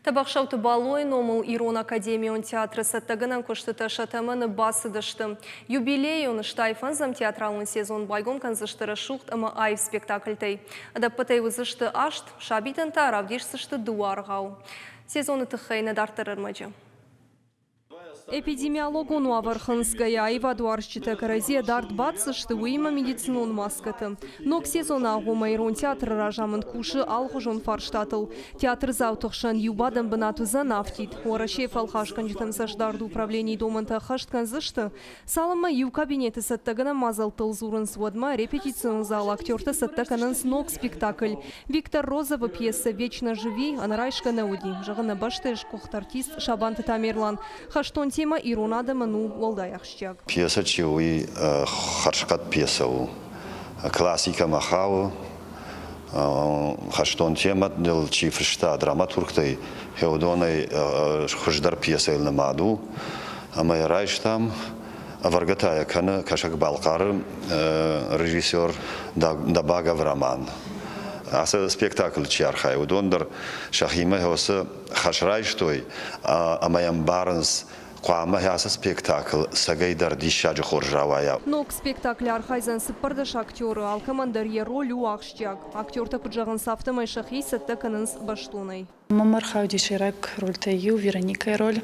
Табақшауты балой номыл Ирон Академион театры саттагынан көштіті шатамыны басы дышты. Юбилей он штайфанзам театралын сезон байгон канзыштыры шуқт ымы айв спектакльтай. Адаппытай вызышты ашт, шабитын таравдеш сышты дуарғау. Сезоны тұқайны дартырыр мыжы. Эпидемиологу Нуаварханская Айва Дуарщита Каразия Дарт Батса, что уйма медицинон маскаты. Но к сезону Агумайрон театр ражамын куши алхужон фарштатл. Театр заутохшан юбадам банату за нафтит. Уарашей фалхашкан житам саждарду управлений доманта хашткан зашты. Салама ю кабинеты саттагана мазал тылзурын сводма репетицион зал актерта саттаканан сног спектакль. Виктор Розова пьеса «Вечно живи», анарайшка науди. Жагана баштеш кохтартист Шабанта Тамерлан. Хаштон тема Ирона Ману Волдаяхщак. Пьеса чиуи харшкат пьесау. Классика махау. Хаштон тема дел чифршта драматургтай хеодоной хуждар пьеса илнамаду. Амай райштам варгатая кана кашак балкар режиссер Дабага в роман. Аса спектакль чархай удондер шахима хоса хашрайштой амаям барнс Куама яса спектакль сагайдар дишаджи хоржавая. Но к спектаклю архайзан сыппардаш актеры алкомандарье роль уахштяг. Актер так уджаган сафтамай шахи саттаканынс баштунай. Мамар хауди ширак роль таю, Вероника роль.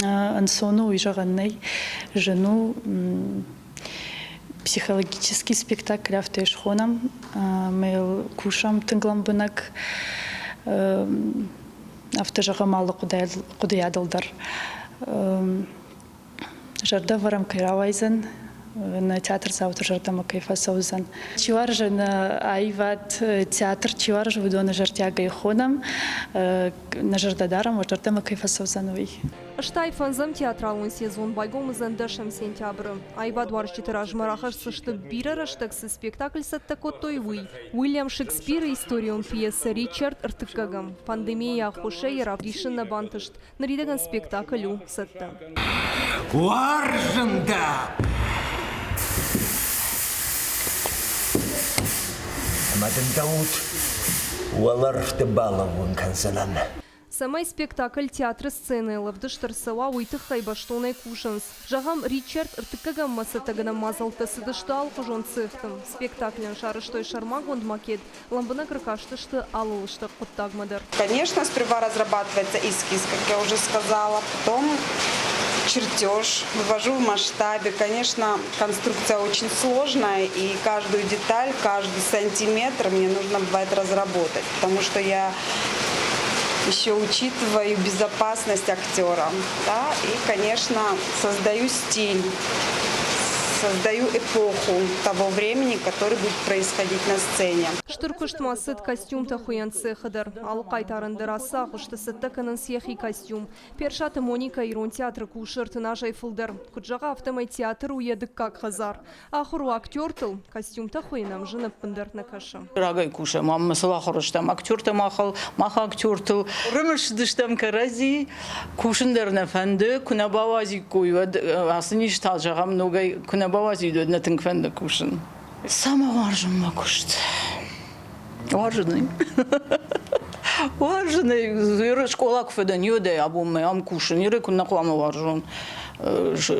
Ансону уйжаганной жену психологический спектакль автоешхонам. Мы кушам тынгламбынак автожагамалы кудыядылдар. Жарда варам кайравайзан на театр завтра жарда макайфа саузан. Чивар же на айват театр, чивар же выдо на жартяга и ходам, на жардадарам жарда макайфа саузановый. Штайфанзам театралын сезон байгом зандашам сентябры. Айва Дуарщита ражмарахаш сышты бирaraштаксы спектакль саттакоттой вы. Уильям Шекспир историон пьеса Ричард Ртыкагам. Пандемия ахуше яравдишин на бантышт. Наридаган спектаклю сатта. Уаржында! Амадын Дауд уалар втыбалавын канзанан. Самай спектакль театра сцены лавдыштарсала уйтыхай баштонай кушанс. Жагам Ричард Ртыкагам масатагана мазалта сыдыштал кужон цехтым. Спектаклен шарыштой шармагонд макет ламбына кракаштышты алылышты куттагмадар. Конечно, сперва разрабатывается эскиз, как я уже сказала, потом чертеж, вывожу в масштабе. Конечно, конструкция очень сложная, и каждую деталь, каждый сантиметр мне нужно бывает разработать, потому что я еще учитываю безопасность актера, да, и, конечно, создаю стиль, создаю эпоху того времени, который будет происходить на сцене. Штыркышт масыт костюм тахуян цехадар. Алқайтарын дыраса, құшты сыттаканын сехи костюм. Першаты Моника Ирон театры кушырты нажай фылдар. Куджаға автомай театр уедік как хазар. Ахыру актер тыл, костюм тахуянам жынып пындар на каша. Рагай куша, мамма сала хороштам, актер та махал, маха актер тыл. Рымыш дыштам карази, кушындар на фанды, кунабавази куйвад, асыниш талжаға многай кунабавази дöd на тынкфанды кушын. Самовар жынма кушт. Важный. Важный. Школа кфедан йоде, або ам кушын. Йре куннақлама важын.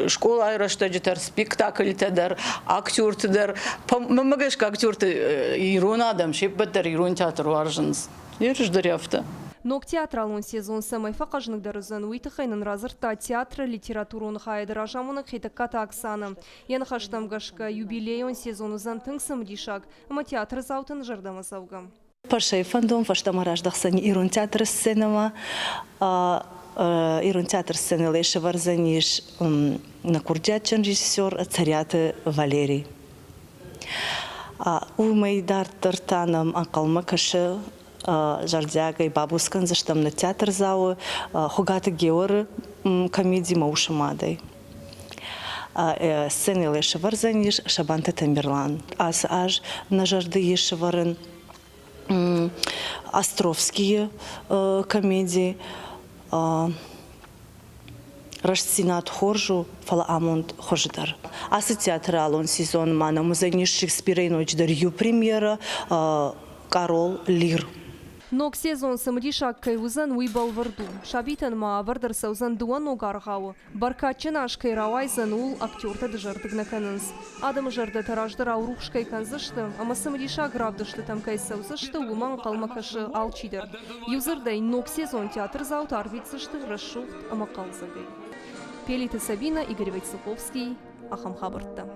Школа айраштаджитар, спектакль тадар, актер тадар. Мамагашка актер Ирон адам, шепбаттар Ирон театр важынс. Йрыш даряфта. Но к театралын сезон самай фақажнық дарызан уйтықайнын разырта театра литературон хайды ражамыны хитакката Оксана. Ян хаштамгашка юбилейон сезону зантың самдишак, ама театр заутын жардама саугам. Пашай фандом фаштамараждақсан Ирон театр сценама, Ирон театр сцены лейші варзаниш на курдячан режиссер Царяты Валерий. Уймайдар тартанам анқалма кашы жардяга и бабускан заштам на театр залы хугаты георы комедии маушамадай. Сцены лейші варзаниш Шабанта Тамерлан. Аж на жарды еші варын островские комедии. Раштинат хоржу фала амонд хождар. Асы театралон сезон мана музейниш Шекспира и ночь дарью премьера Карол Лир. Нок сезон самдишак кайузан уйбал варду. Шабитан ма вардар саузан дуан огаргау. Баркатчинаш кайравайзан ул актёрта дежардыгнаканынс. Адам жарда тараждар аурухшкай канзышты, ама самдишак гравдышты там кай саузышты улман калмакашы алчидер. Юзырдай нок сезон театр заут арвицышты расшухт ама калзагай. Пелита Сабина, Игорь Войцеховский, Ахам Хабарта.